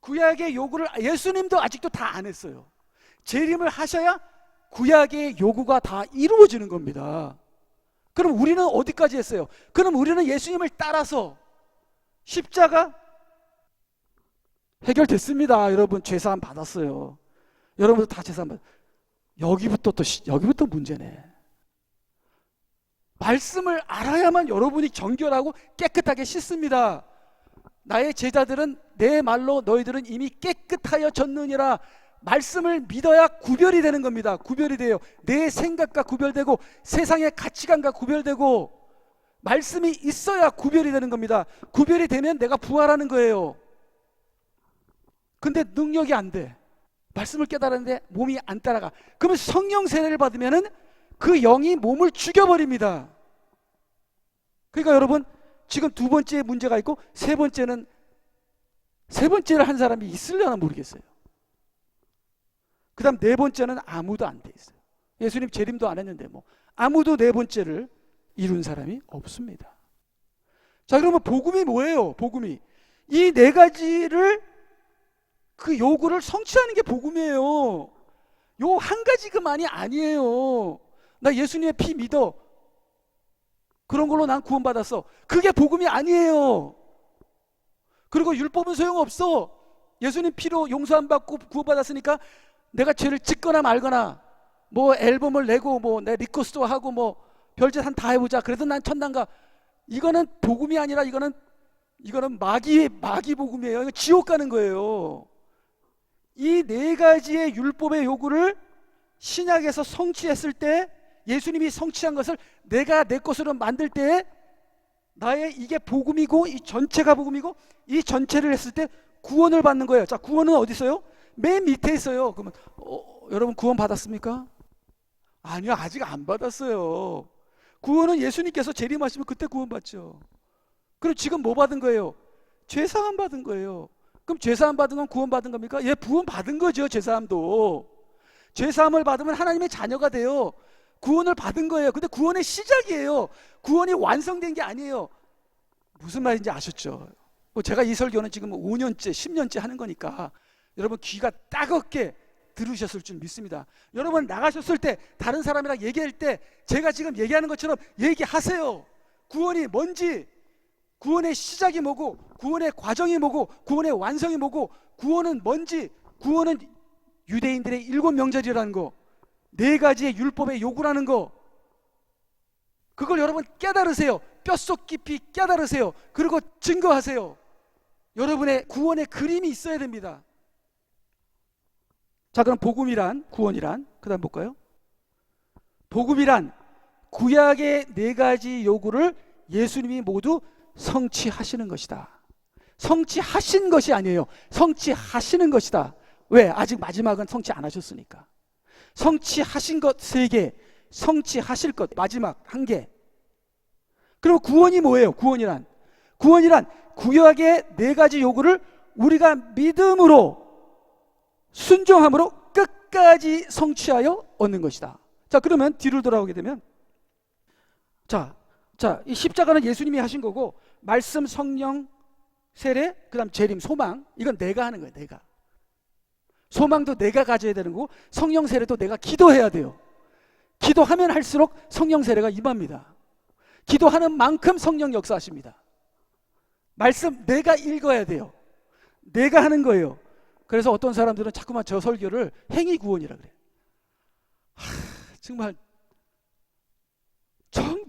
구약의 요구를 예수님도 아직도 다 안 했어요. 재림을 하셔야 구약의 요구가 다 이루어지는 겁니다. 그럼 우리는 어디까지 했어요? 그럼 우리는 예수님을 따라서 십자가 해결됐습니다. 여러분 죄사함 받았어요. 여러분도 다 죄사함 받았어요. 여기부터 문제네. 말씀을 알아야만 여러분이 정결하고 깨끗하게 씻습니다. 나의 제자들은 내 말로 너희들은 이미 깨끗하여 졌느니라. 말씀을 믿어야 구별이 되는 겁니다. 구별이 돼요. 내 생각과 구별되고 세상의 가치관과 구별되고 말씀이 있어야 구별이 되는 겁니다. 구별이 되면 내가 부활하는 거예요. 근데 능력이 안 돼. 말씀을 깨달았는데 몸이 안 따라가. 그러면 성령 세례를 받으면은 그 영이 몸을 죽여버립니다. 그러니까 여러분 지금 두 번째 문제가 있고 세 번째를 한 사람이 있으려나 모르겠어요. 그 다음 네 번째는 아무도 안 돼 있어요. 예수님 재림도 안 했는데 뭐 아무도 네 번째를 이룬 사람이 없습니다. 자, 그러면 복음이 뭐예요? 복음이 이 네 가지를 그 요구를 성취하는 게 복음이에요. 요 한 가지그만이 아니에요. 나 예수님의 피 믿어. 그런 걸로 난 구원받았어. 그게 복음이 아니에요. 그리고 율법은 소용없어. 예수님 피로 용서 안 받고 구원받았으니까 내가 죄를 짓거나 말거나 뭐 앨범을 내고 뭐 내 리코스도 하고 뭐 별짓 다 해보자. 그래도 난 천당 가. 이거는 복음이 아니라 이거는 마귀 복음이에요. 이거 지옥 가는 거예요. 이 네 가지의 율법의 요구를 신약에서 성취했을 때 예수님이 성취한 것을 내가 내 것으로 만들 때 나의 이게 복음이고 이 전체가 복음이고 이 전체를 했을 때 구원을 받는 거예요. 자, 구원은 어디 있어요? 맨 밑에 있어요. 그러면 여러분 구원 받았습니까? 아니요, 아직 안 받았어요. 구원은 예수님께서 재림하시면 그때 구원 받죠. 그럼 지금 뭐 받은 거예요? 죄사함 받은 거예요. 그럼 죄사함 받은 건 구원 받은 겁니까? 예, 구원 받은 거죠. 죄사함도. 죄사함을 받으면 하나님의 자녀가 돼요. 구원을 받은 거예요. 근데 구원의 시작이에요. 구원이 완성된 게 아니에요. 무슨 말인지 아셨죠? 제가 이 설교는 지금 5년째, 10년째 하는 거니까 여러분 귀가 따갑게 들으셨을 줄 믿습니다. 여러분 나가셨을 때 다른 사람이랑 얘기할 때 제가 지금 얘기하는 것처럼 얘기하세요. 구원이 뭔지, 구원의 시작이 뭐고, 구원의 과정이 뭐고, 구원의 완성이 뭐고, 구원은 뭔지, 구원은 유대인들의 7명절이라는 거, 4가지의 율법의 요구라는 거, 그걸 여러분 깨달으세요. 뼛속 깊이 깨달으세요. 그리고 증거하세요. 여러분의 구원의 그림이 있어야 됩니다. 자, 그럼 복음이란, 구원이란, 그 다음 볼까요? 복음이란 구약의 4가지 요구를 예수님이 모두 성취하시는 것이다. 성취하신 것이 아니에요. 성취하시는 것이다. 왜? 아직 마지막은 성취 안 하셨으니까. 성취하신 것 3개, 성취하실 것 마지막 1개. 그럼 구원이 뭐예요? 구원이란 구약의 4가지 요구를 우리가 믿음으로, 순종함으로 끝까지 성취하여 얻는 것이다. 자, 그러면 뒤를 돌아오게 되면, 자, 이 십자가는 예수님이 하신 거고, 말씀, 성령, 세례, 그 다음 재림, 소망, 이건 내가 하는 거예요. 내가. 소망도 내가 가져야 되는 거고, 성령 세례도 내가 기도해야 돼요. 기도하면 할수록 성령 세례가 임합니다. 기도하는 만큼 성령 역사하십니다. 말씀 내가 읽어야 돼요. 내가 하는 거예요. 그래서 어떤 사람들은 자꾸만 저 설교를 행위구원이라 그래요. 정말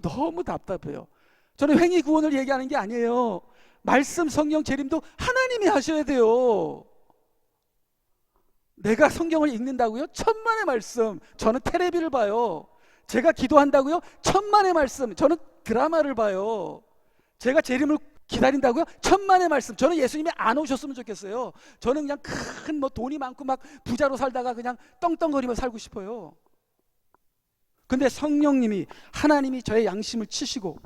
너무 답답해요. 저는 행위구원을 얘기하는 게 아니에요. 말씀, 성령, 재림도 하나님이 하셔야 돼요. 내가 성경을 읽는다고요? 천만의 말씀. 저는 테레비를 봐요. 제가 기도한다고요? 천만의 말씀. 저는 드라마를 봐요. 제가 재림을 기다린다고요? 천만의 말씀. 저는 예수님이 안 오셨으면 좋겠어요. 저는 그냥 큰 돈이 많고 막 부자로 살다가 그냥 떵떵거리며 살고 싶어요. 근데 성령님이, 하나님이 저의 양심을 치시고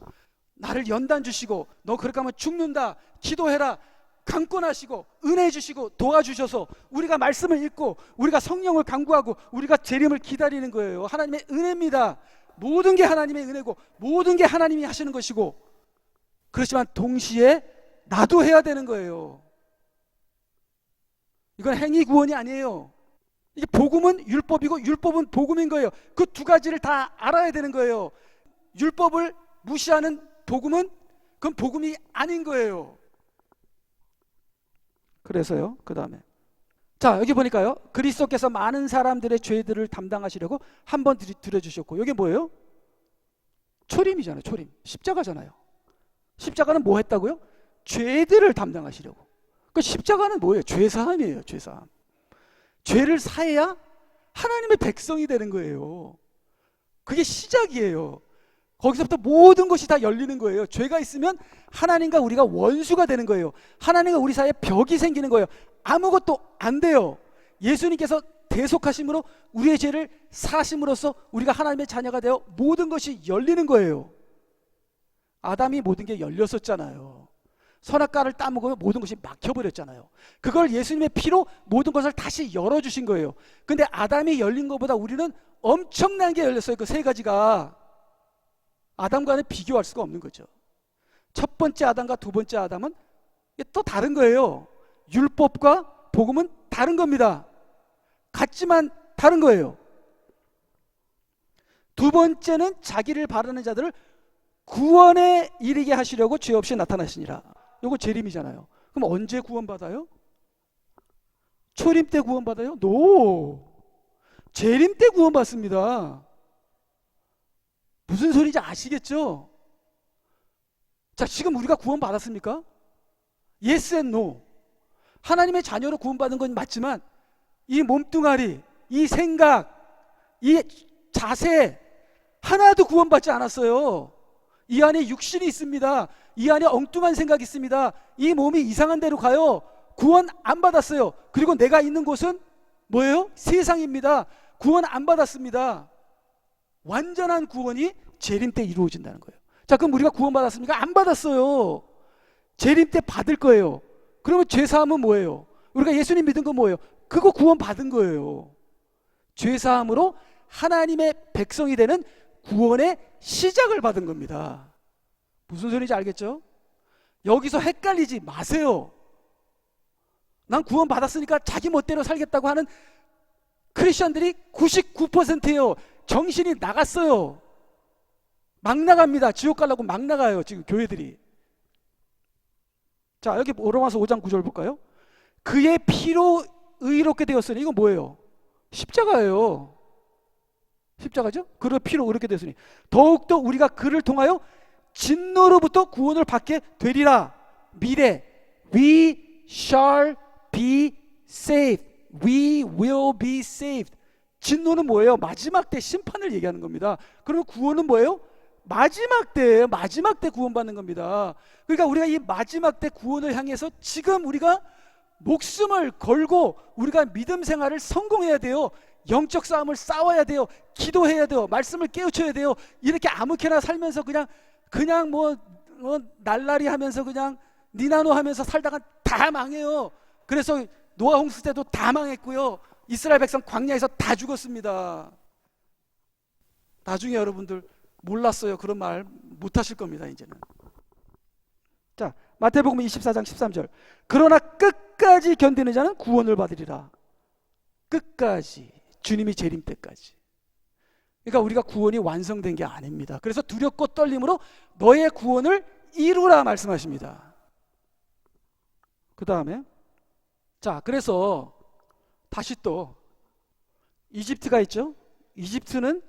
나를 연단 주시고, 너 그렇게 하면 죽는다, 기도해라, 강권하시고 은혜 주시고 도와주셔서 우리가 말씀을 읽고 우리가 성령을 간구하고 우리가 재림을 기다리는 거예요. 하나님의 은혜입니다. 모든 게 하나님의 은혜고 모든 게 하나님이 하시는 것이고, 그렇지만 동시에 나도 해야 되는 거예요. 이건 행위 구원이 아니에요. 이게 복음은 율법이고 율법은 복음인 거예요. 그 2가지를 다 알아야 되는 거예요. 율법을 무시하는 복음은 그건 복음이 아닌 거예요. 그래서요, 그 다음에, 자, 여기 보니까요, 그리스도께서 많은 사람들의 죄들을 담당하시려고 한 번 들여주셨고, 이게 뭐예요? 초림이잖아요. 초림, 십자가잖아요. 십자가는 뭐 했다고요? 죄들을 담당하시려고. 그 십자가는 뭐예요? 죄사함이에요. 죄사함. 죄를 사해야 하나님의 백성이 되는 거예요. 그게 시작이에요. 거기서부터 모든 것이 다 열리는 거예요. 죄가 있으면 하나님과 우리가 원수가 되는 거예요. 하나님과 우리 사이에 벽이 생기는 거예요. 아무것도 안 돼요. 예수님께서 대속하심으로 우리의 죄를 사심으로써 우리가 하나님의 자녀가 되어 모든 것이 열리는 거예요. 아담이 모든 게 열렸었잖아요. 선악과를 따먹으면 모든 것이 막혀버렸잖아요. 그걸 예수님의 피로 모든 것을 다시 열어주신 거예요. 근데 아담이 열린 것보다 우리는 엄청난 게 열렸어요. 그 3가지가 아담과는 비교할 수가 없는 거죠. 첫 번째 아담과 2번째 아담은 또 다른 거예요. 율법과 복음은 다른 겁니다. 같지만 다른 거예요. 2번째는 자기를 바라는 자들을 구원에 이르게 하시려고 죄 없이 나타나시니라. 이거 재림이잖아요. 그럼 언제 구원받아요? 초림 때 구원받아요? 노. 재림 때 구원받습니다. 무슨 소리인지 아시겠죠? 자, 지금 우리가 구원받았습니까? Yes and no. 하나님의 자녀로 구원받은 건 맞지만 이 몸뚱아리, 이 생각, 이 자세 하나도 구원받지 않았어요. 이 안에 육신이 있습니다. 이 안에 엉뚱한 생각이 있습니다. 이 몸이 이상한 데로 가요. 구원 안 받았어요. 그리고 내가 있는 곳은 뭐예요? 세상입니다. 구원 안 받았습니다. 완전한 구원이 재림 때 이루어진다는 거예요. 자, 그럼 우리가 구원 받았습니까? 안 받았어요. 재림 때 받을 거예요. 그러면 죄사함은 뭐예요? 우리가 예수님 믿은 건 뭐예요? 그거 구원 받은 거예요. 죄사함으로 하나님의 백성이 되는 구원의 시작을 받은 겁니다. 무슨 소리인지 알겠죠? 여기서 헷갈리지 마세요. 난 구원 받았으니까 자기 멋대로 살겠다고 하는 크리스천들이 99%예요. 정신이 나갔어요. 막 나갑니다. 지옥 가려고 막 나가요. 지금 교회들이. 자, 여기 로마서 5장 9절 볼까요? 그의 피로 의롭게 되었으니, 이건 뭐예요? 십자가예요. 십자가죠? 그를 피로 의롭게 되었으니 더욱더 우리가 그를 통하여 진노로부터 구원을 받게 되리라. 미래 We shall be saved. We will be saved. 진노는 뭐예요? 마지막 때 심판을 얘기하는 겁니다. 그러면 구원은 뭐예요? 마지막 때 구원받는 겁니다. 그러니까 우리가 이 마지막 때 구원을 향해서 지금 우리가 목숨을 걸고 우리가 믿음 생활을 성공해야 돼요. 영적 싸움을 싸워야 돼요. 기도해야 돼요. 말씀을 깨우쳐야 돼요. 이렇게 아무렇게나 살면서 그냥 뭐 날라리 하면서 그냥 니나노 하면서 살다가 다 망해요. 그래서 노아 홍수 때도 다 망했고요. 이스라엘 백성 광야에서 다 죽었습니다. 나중에 여러분들 몰랐어요. 그런 말 못하실 겁니다. 이제는. 자, 마태복음 24장 13절. 그러나 끝까지 견디는 자는 구원을 받으리라. 끝까지, 주님이 재림 때까지. 그러니까 우리가 구원이 완성된 게 아닙니다. 그래서 두렵고 떨림으로 너의 구원을 이루라 말씀하십니다. 그 다음에, 자, 그래서 다시 또 이집트가 있죠. 이집트는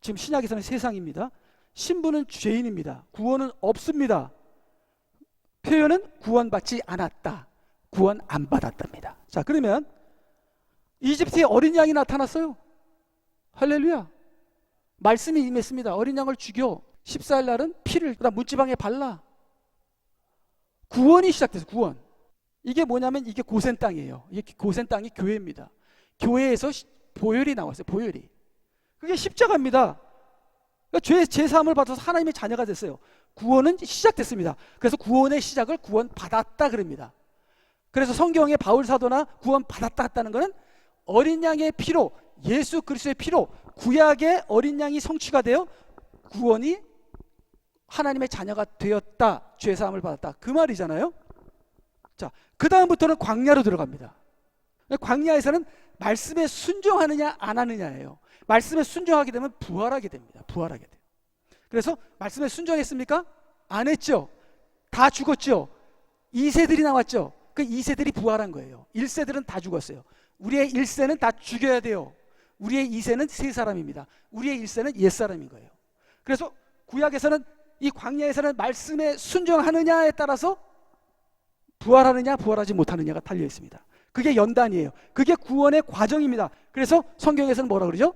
지금 신약에서는 세상입니다. 신부는 죄인입니다. 구원은 없습니다. 표현은 구원받지 않았다, 구원 안 받았답니다. 자, 그러면 이집트에 어린 양이 나타났어요. 할렐루야. 말씀이 임했습니다. 어린 양을 죽여 14일 날은 피를 그다음 문지방에 발라. 구원이 시작돼서 구원. 이게 뭐냐면 이게 고센 땅이에요. 이게 고센 땅이 교회입니다. 교회에서 보혈이 나왔어요. 보혈이. 그게 십자가입니다. 그러니까 죄 사함을 받아서 하나님의 자녀가 됐어요. 구원은 시작됐습니다. 그래서 구원의 시작을 구원 받았다 그럽니다. 그래서 성경에 바울 사도나 구원 받았다 했다는 것은 어린 양의 피로, 예수 그리스도의 피로 구약의 어린 양이 성취가 되어 구원이 하나님의 자녀가 되었다, 죄 사함을 받았다, 그 말이잖아요. 자, 그 다음부터는 광야로 들어갑니다. 광야에서는 말씀에 순종하느냐 안 하느냐예요. 말씀에 순종하게 되면 부활하게 됩니다. 부활하게 돼요. 그래서 말씀에 순종했습니까? 안 했죠. 다 죽었죠. 2세들이 나왔죠. 그 2세들이 부활한 거예요. 1세들은 다 죽었어요. 우리의 1세는 다 죽여야 돼요. 우리의 2세는 새 사람입니다. 우리의 1세는 옛 사람인 거예요. 그래서 구약에서는, 이 광야에서는 말씀에 순종하느냐에 따라서 부활하느냐 부활하지 못하느냐가 달려 있습니다. 그게 연단이에요. 그게 구원의 과정입니다. 그래서 성경에서는 뭐라 그러죠?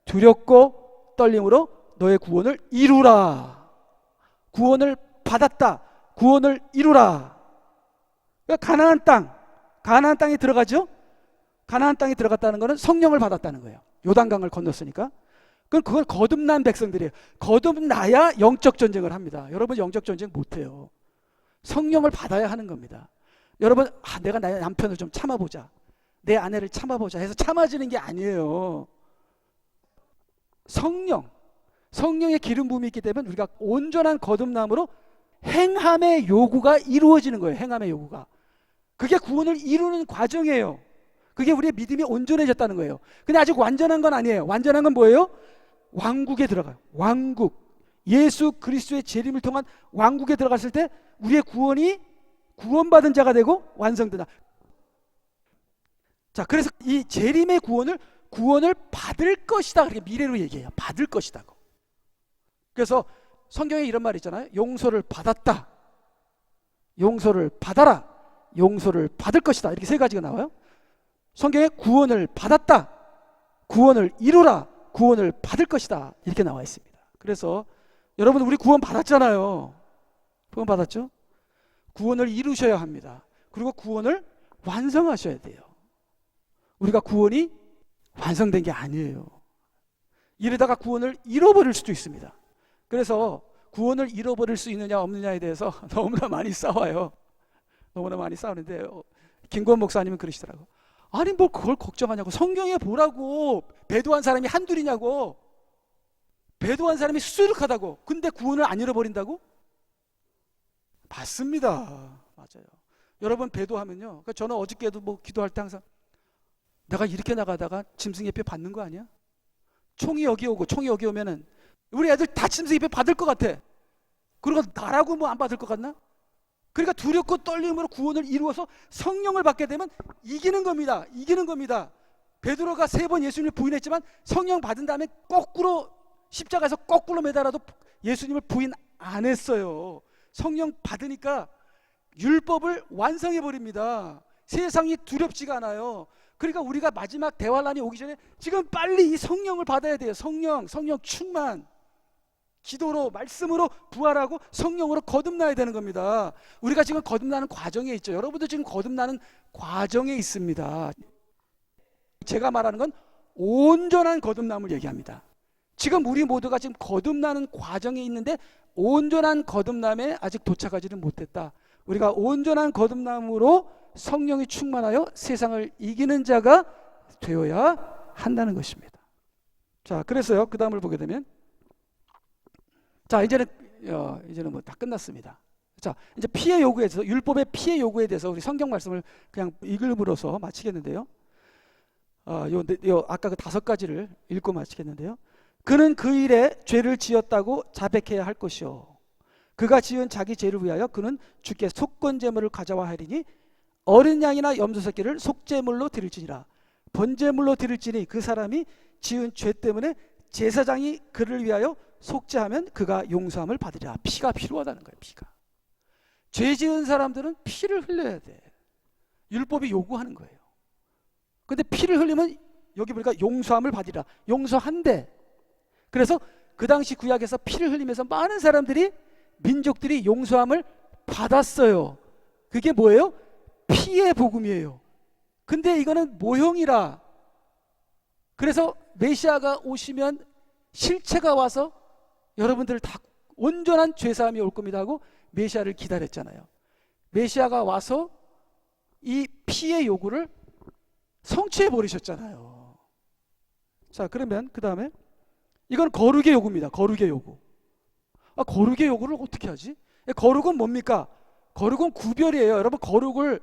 두렵고 떨림으로 너의 구원을 이루라. 구원을 받았다, 구원을 이루라. 그러니까 가나안 땅에 들어가죠. 가나안 땅에 들어갔다는 것은 성령을 받았다는 거예요. 요단강을 건넜으니까. 그걸 거듭난 백성들이에요. 거듭나야 영적 전쟁을 합니다. 여러분 영적 전쟁 못해요. 성령을 받아야 하는 겁니다. 여러분, 내가 나의 남편을 좀 참아보자, 내 아내를 참아보자 해서 참아지는 게 아니에요. 성령의 기름 부음이 있기 때문에 우리가 온전한 거듭남으로 행함의 요구가 이루어지는 거예요. 행함의 요구가. 그게 구원을 이루는 과정이에요. 그게 우리의 믿음이 온전해졌다는 거예요. 근데 아직 완전한 건 아니에요. 완전한 건 뭐예요? 왕국에 들어가요. 왕국. 예수 그리스도의 재림을 통한 왕국에 들어갔을 때 우리의 구원이 구원받은 자가 되고 완성된다. 자, 그래서 이 재림의 구원을 받을 것이다, 그렇게 미래로 얘기해요. 받을 것이다고. 그래서 성경에 이런 말이 있잖아요. 용서를 받았다, 용서를 받아라, 용서를 받을 것이다, 이렇게 세 가지가 나와요. 성경에 구원을 받았다, 구원을 이루라, 구원을 받을 것이다, 이렇게 나와 있습니다. 그래서 여러분, 우리 구원 받았잖아요. 구원 받았죠? 구원을 이루셔야 합니다. 그리고 구원을 완성하셔야 돼요. 우리가 구원이 완성된 게 아니에요. 이러다가 구원을 잃어버릴 수도 있습니다. 그래서 구원을 잃어버릴 수 있느냐 없느냐에 대해서 너무나 많이 싸워요. 너무나 많이 싸우는데 김구원 목사님은 그러시더라고. 아니 뭐 그걸 걱정하냐고. 성경에 보라고. 배도한 사람이 한둘이냐고. 배도한 사람이 수두룩하다고. 근데 구원을 안 잃어버린다고? 맞습니다. 맞아요. 여러분, 배도하면요. 그러니까 저는 어저께도 뭐 기도할 때 항상 내가 이렇게 나가다가 짐승의 표 받는 거 아니야? 총이 여기 오면은 우리 애들 다 짐승의 표 받을 것 같아. 그리고 나라고 뭐 안 받을 것 같나? 그러니까 두렵고 떨림으로 구원을 이루어서 성령을 받게 되면 이기는 겁니다. 이기는 겁니다. 베드로가 3번 예수님을 부인했지만 성령 받은 다음에 거꾸로 십자가에서 거꾸로 매달아도 예수님을 부인 안 했어요. 성령 받으니까 율법을 완성해 버립니다. 세상이 두렵지가 않아요. 그러니까 우리가 마지막 대환란이 오기 전에 지금 빨리 이 성령을 받아야 돼요. 성령 충만. 기도로 말씀으로 부활하고 성령으로 거듭나야 되는 겁니다. 우리가 지금 거듭나는 과정에 있죠. 여러분도 지금 거듭나는 과정에 있습니다. 제가 말하는 건 온전한 거듭남을 얘기합니다. 지금 우리 모두가 지금 거듭나는 과정에 있는데 온전한 거듭남에 아직 도착하지는 못했다. 우리가 온전한 거듭남으로 성령이 충만하여 세상을 이기는 자가 되어야 한다는 것입니다. 자, 그래서요, 그 다음을 보게 되면, 자, 이제는 뭐 다 끝났습니다. 자, 이제 피해 요구에 대해서, 율법의 피해 요구에 대해서 우리 성경 말씀을 그냥 읽음으로써 마치겠는데요. 아까 그 5가지를 읽고 마치겠는데요. 그는 그 일에 죄를 지었다고 자백해야 할 것이요, 그가 지은 자기 죄를 위하여 그는 주께 속건 제물을 가져와 하리니 어린 양이나 염소 새끼를 속제물로 드릴지니라. 번제물로 드릴지니 그 사람이 지은 죄 때문에 제사장이 그를 위하여 속죄하면 그가 용서함을 받으리라. 피가 필요하다는 거예요. 피가. 죄 지은 사람들은 피를 흘려야 돼. 율법이 요구하는 거예요. 근데 피를 흘리면 여기 보니까 용서함을 받으리라. 용서한대. 그래서 그 당시 구약에서 피를 흘리면서 많은 사람들이, 민족들이 용서함을 받았어요. 그게 뭐예요? 피의 복음이에요. 근데 이거는 모형이라. 그래서 메시아가 오시면 실체가 와서 여러분들 다 온전한 죄사함이 올 겁니다 하고 메시아를 기다렸잖아요. 메시아가 와서 이 피의 요구를 성취해 버리셨잖아요. 자, 그러면 그 다음에 이건 거룩의 요구입니다. 거룩의 요구. 거룩의 요구를 어떻게 하지? 거룩은 뭡니까? 거룩은 구별이에요. 여러분, 거룩을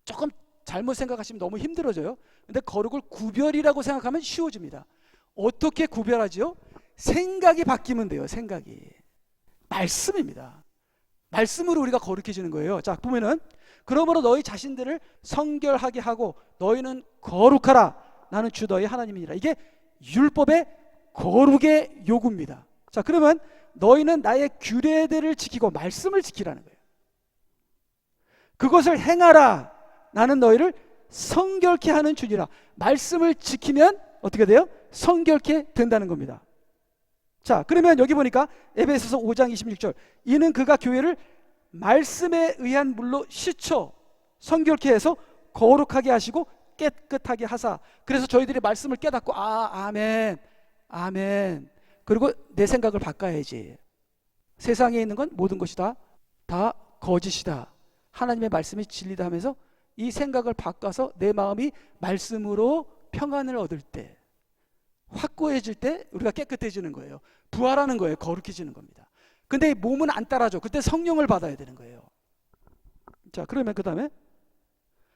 조금 잘못 생각하시면 너무 힘들어져요. 근데 거룩을 구별이라고 생각하면 쉬워집니다. 어떻게 구별하지요? 생각이 바뀌면 돼요. 생각이. 말씀입니다. 말씀으로 우리가 거룩해지는 거예요. 자, 보면은 그러므로 너희 자신들을 성결하게 하고 너희는 거룩하라. 나는 주 너희 하나님이니라. 이게 율법의 거룩의 요구입니다. 자, 그러면 너희는 나의 규례들을 지키고 말씀을 지키라는 거예요. 그것을 행하라. 나는 너희를 성결케 하는 주니라. 말씀을 지키면 어떻게 돼요? 성결케 된다는 겁니다. 자, 그러면 여기 보니까 에베소서 5장 26절, 이는 그가 교회를 말씀에 의한 물로 씻어 성결케 해서 거룩하게 하시고 깨끗하게 하사. 그래서 저희들이 말씀을 깨닫고 아멘 아멘, 그리고 내 생각을 바꿔야지. 세상에 있는 건 모든 것이 다 거짓이다, 하나님의 말씀이 진리다 하면서 이 생각을 바꿔서 내 마음이 말씀으로 평안을 얻을 때, 확고해질 때 우리가 깨끗해지는 거예요. 부활하는 거예요. 거룩해지는 겁니다. 근데 몸은 안 따라줘. 그때 성령을 받아야 되는 거예요. 자, 그러면 그 다음에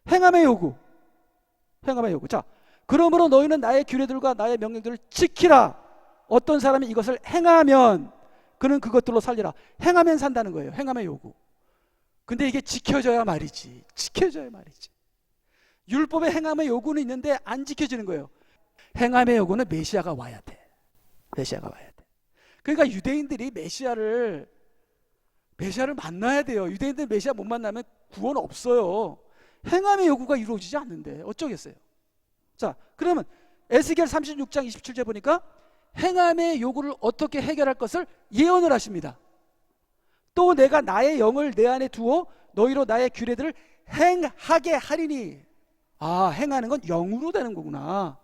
행함의 요구. 행함의 요구. 자, 그러므로 너희는 나의 규례들과 나의 명령들을 지키라. 어떤 사람이 이것을 행하면 그는 그것들로 살리라. 행하면 산다는 거예요. 행함의 요구. 근데 이게 지켜져야 말이지. 지켜져야 말이지. 율법의 행함의 요구는 있는데 안 지켜지는 거예요. 행함의 요구는 메시아가 와야 돼. 메시아가 와야 돼. 그러니까 유대인들이 메시아를 만나야 돼요. 유대인들 메시아 못 만나면 구원 없어요. 행함의 요구가 이루어지지 않는데 어쩌겠어요. 자, 그러면 에스겔 36장 27절 보니까 행함의 요구를 어떻게 해결할 것을 예언을 하십니다. 또 내가 나의 영을 내 안에 두어 너희로 나의 규례들을 행하게 하리니. 행하는 건 영으로 되는 거구나.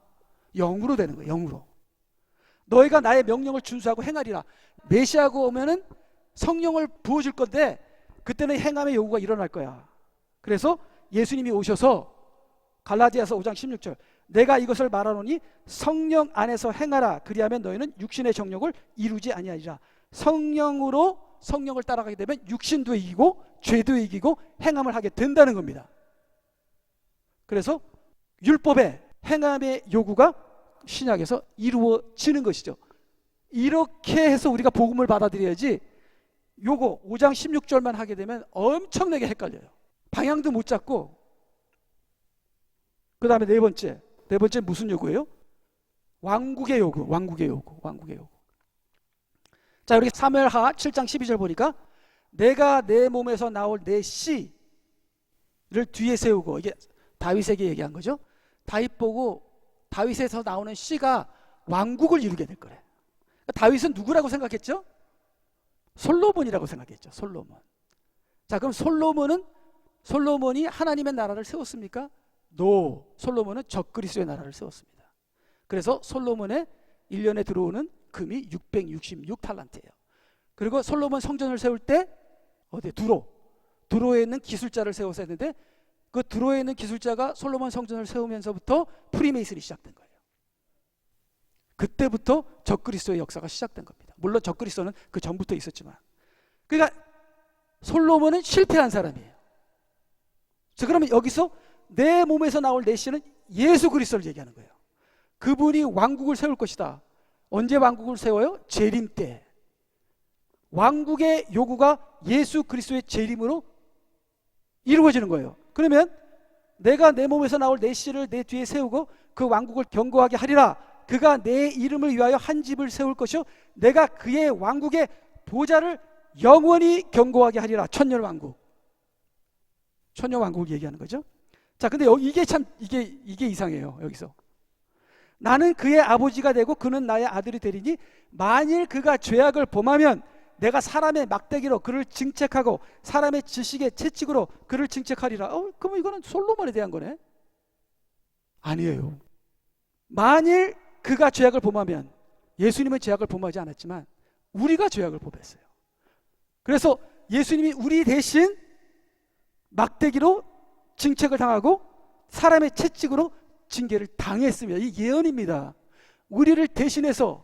영으로 되는 거예요. 영으로. 너희가 나의 명령을 준수하고 행하리라. 메시아가 오면은 성령을 부어줄 건데 그때는 행함의 요구가 일어날 거야. 그래서 예수님이 오셔서 갈라디아서 5장 16절, 내가 이것을 말하노니 성령 안에서 행하라. 그리하면 너희는 육신의 정욕을 이루지 아니하리라. 성령을 따라가게 되면 육신도 이기고 죄도 이기고 행함을 하게 된다는 겁니다. 그래서 율법의 행함의 요구가 신약에서 이루어지는 것이죠. 이렇게 해서 우리가 복음을 받아들여야지 요거 5장 16절만 하게 되면 엄청나게 헷갈려요. 방향도 못 잡고. 그 다음에 네 번째 무슨 요구예요? 왕국의 요구. 자, 우리 사무엘하 7장 12절 보니까 내가 내 몸에서 나올 내 씨를 뒤에 세우고, 이게 다윗에게 얘기한 거죠. 다윗 보고 다윗에서 나오는 씨가 왕국을 이루게 될 거래. 다윗은 누구라고 생각했죠? 솔로몬이라고 생각했죠. 솔로몬. 자, 그럼 솔로몬이 하나님의 나라를 세웠습니까? 노. 솔로몬은 적그리스도의 나라를 세웠습니다. 그래서 솔로몬의 1년에 들어오는 금이 666탈란트예요. 그리고 솔로몬 성전을 세울 때 어디 두로에 있는 기술자를 세워서 했는데, 그 두로에 있는 기술자가 솔로몬 성전을 세우면서부터 프리메이슨이 시작된 거예요. 그때부터 적그리스도의 역사가 시작된 겁니다. 물론 적그리스도는 그 전부터 있었지만. 그러니까 솔로몬은 실패한 사람이에요. 자, 그러면 여기서 내 몸에서 나올 내 씨는 예수 그리스도를 얘기하는 거예요. 그분이 왕국을 세울 것이다. 언제 왕국을 세워요? 재림 때. 왕국의 요구가 예수 그리스도의 재림으로 이루어지는 거예요. 그러면 내가 내 몸에서 나올 내 씨를 내 뒤에 세우고 그 왕국을 견고하게 하리라. 그가 내 이름을 위하여 한 집을 세울 것이요 내가 그의 왕국의 보좌를 영원히 견고하게 하리라. 천년왕국을 얘기하는 거죠. 자, 근데 이게 참 이게 이상해요. 여기서 나는 그의 아버지가 되고 그는 나의 아들이 되리니 만일 그가 죄악을 범하면 내가 사람의 막대기로 그를 징책하고 사람의 지식의 채찍으로 그를 징책하리라. 그럼 이거는 솔로몬에 대한 거네? 아니에요. 만일 그가 죄악을 범하면, 예수님은 죄악을 범하지 않았지만 우리가 죄악을 범했어요. 그래서 예수님이 우리 대신 막대기로 징책을 당하고 사람의 채찍으로 징계를 당했습니다. 이 예언입니다. 우리를 대신해서,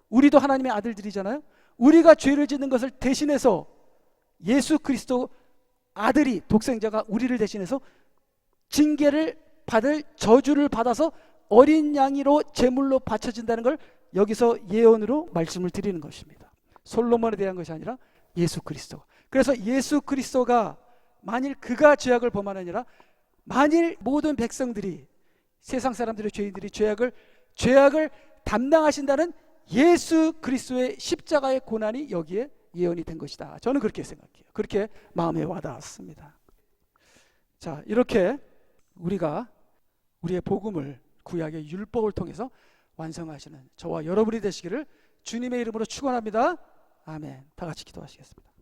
우리도 하나님의 아들들이잖아요. 우리가 죄를 짓는 것을 대신해서 예수 그리스도 아들이, 독생자가 우리를 대신해서 징계를 받을, 저주를 받아서 어린 양이로 제물로 바쳐진다는 걸 여기서 예언으로 말씀을 드리는 것입니다. 솔로몬에 대한 것이 아니라 예수 그리스도. 그래서 예수 그리스도가 만일 그가 죄악을 범하느니라, 만일 모든 백성들이, 세상 사람들의 죄인들이 죄악을 담당하신다는 예수 그리스도의 십자가의 고난이 여기에 예언이 된 것이다. 저는 그렇게 생각해요. 그렇게 마음에 와닿았습니다. 자, 이렇게 우리가 우리의 복음을 구약의 율법을 통해서 완성하시는 저와 여러분이 되시기를 주님의 이름으로 축원합니다. 아멘. 다 같이 기도하시겠습니다.